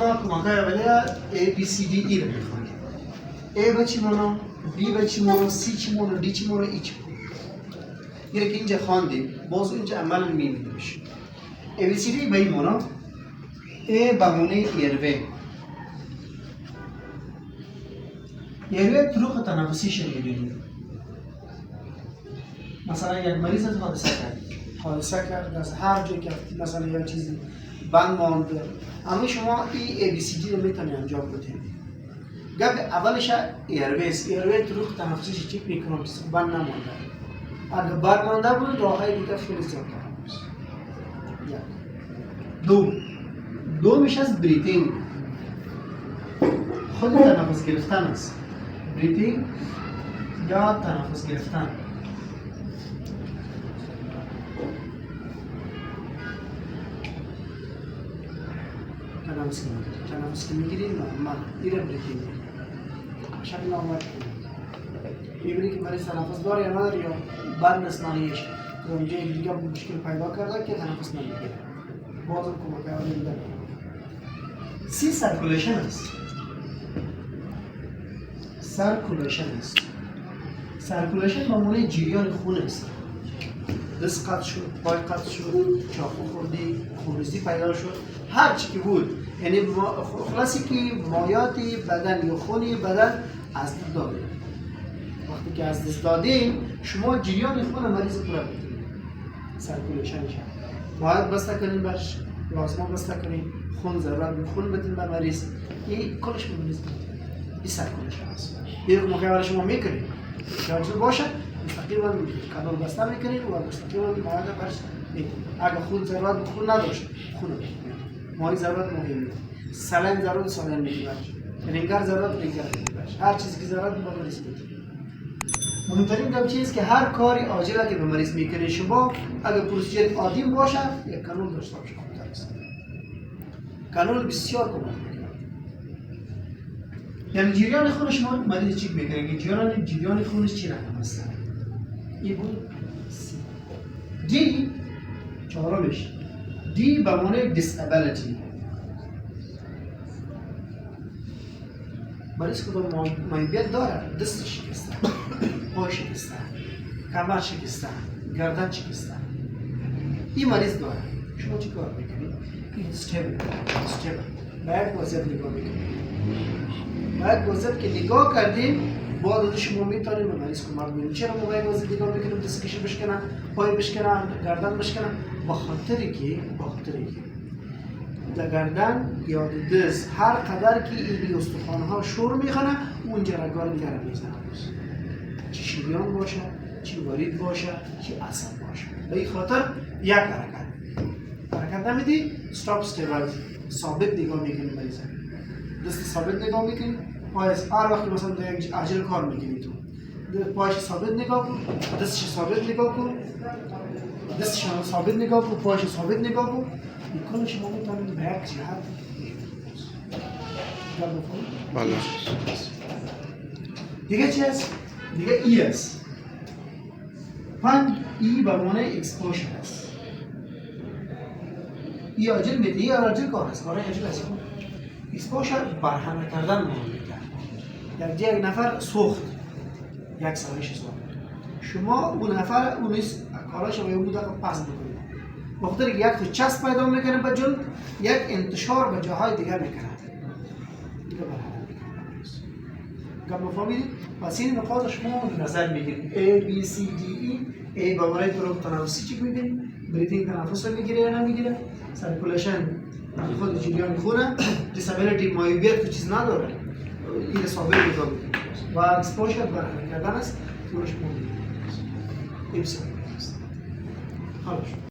امروز ما کمک‌های اولیه ABCDE رو می‌خونیم. A به چی مانا، B به چی مانا، C چی مانا، D چی مانا، E چی مانا. یعنی که اینجا خواندیم، باز اینجا عمل می‌بینیمش. ABCD به این مانا A به معنی ایروه. ایروه طرق تنفسیش رو می‌بینیم. مثلا یک مریض از حادثه کرد از هر جایی که مثلا یا چیزی بند مانده، اما شما این ABCD رو میتونی انجام بدید. گپ اولش ایروه است. ایروه طرق تنفسیش چک میکنم که بند نمانده. اگر بند مانده بود راههای دیگه خیلی زیادتر است. دومش از بریتینگ، خود تنفس گرفتن است. بریتینگ یا تنفس گرفتن. تنفس که میگیریم نورمال ایره بریتینگ شکل نورمال میبینی که مریض تنفس داره یا نداره یا بند است نانیش که اونجا دیگه مشکل پیدا کرده که تنفس نمیگیره بازم کمک اولی میده. سی سرکولیشن است. سرکولیشن با معنی جریان خون است. دست قطع شد، پای قطع شد، چاقو خوردی، خونریزی پیدا شد، هر چی که بود، یعنی خلاصی که مایات بدن یا خونی بدن از دست دادیم. وقتی که از دست دادیم شما جریان خون مریض پورا بکنید. سرکولیشنش باید بسته کنیم برش، لازمه بسته کنیم، خون ضرورت خون بدین به مریض. این کلش به مریض بدین. این سرکولیشن است. یک موقع شما میکنید که باشه مستقیما کانال بسته میکنید و مستقیما مواد برش میکنید. اگر خون ضرورت خون نداشت خون رو میکنید. ماهی ضرورت ماهی میکنید. سالن ضرورت سالن میکنید. رنگر ضرورت رنگر میکنید. هر چیزی که ضرورت به مریض میکنید. مهمترین کم چیز که هر کاری عاجله که به مریض میکنید شما اگر پروسیجر عادی باشه یک کانال داشته باشه خوبتر است. کانال بسیار کمک میکنه. یعنی جریان خون شما مریض چک میکنه که جریان خونش چی رقم است. این بود دی چهارمش دی به معنی دیسابیلیتی. مریض کدام معیوبیت داره، دست شکسته، پای شکسته، کمر شکسته، گردن شکسته. این مریض داره. شما چی کار میکنید؟ این استیبل باید وضعیت نگاه میکنید. باید وضعیت که نگاه کردیم بعد شما میتونید به مریض کمک کنید. چرا موقع وضعیت نگاه میکنیم دستکش بشکنن، پای بشکنن، گردن بشکنن؟ به خاطری که در گردن یا دست هر قدر که این استخوان‌ها شور میخونه اونجا رگان گرم میزنه. چه شریان باشه، چه ورید باشه، چه عصب باشه. به این خاطر یک حرکت نمیدی، استاپ استیبل ثابت نگاه میکنی مریض. دست ثابت نگاه میکنی، پای هر وقت مثلا در یک عجل کار میکنی تو. پایش ثابت نگاه کن، دستش ثابت نگاه کن، دستش ثابت نگاه کن، پایش ثابت نگاه کن. این کل شما میتونید به یک جهت بله. دیگه چی هست؟ دیگه ای است. ای به معنی اکسپوژر است. ای عاجل میده، ای عاجل کار است، کار عاجل است. اکسپوژر برهنه کردن معنی میده. یک نفر سوخت، یک سایش سوخت. شما اون نفر اون کاراش رو بوده پس بکنید. بخاطر یک چسب پیدا میکنه به جلد، یک انتشار به جاهای دیگر میکنه. دیگه برهنه میکنه. گم فهمیدید؟ پس این نقاط شما نظر میگیرید. ABCDE A با برای طرق تنفسی چی میگیرید؟ بریتینگ تنفس رو میگیره یا نمیگیره؟ سرکولیشن خود جریان خونه، دیسابیلیتی معیوبیت که چیز نداره. این ثابت نگاه میکنید. و اکسپوژر برهنه کردن است. طورش موندید. این بسیار است. حالش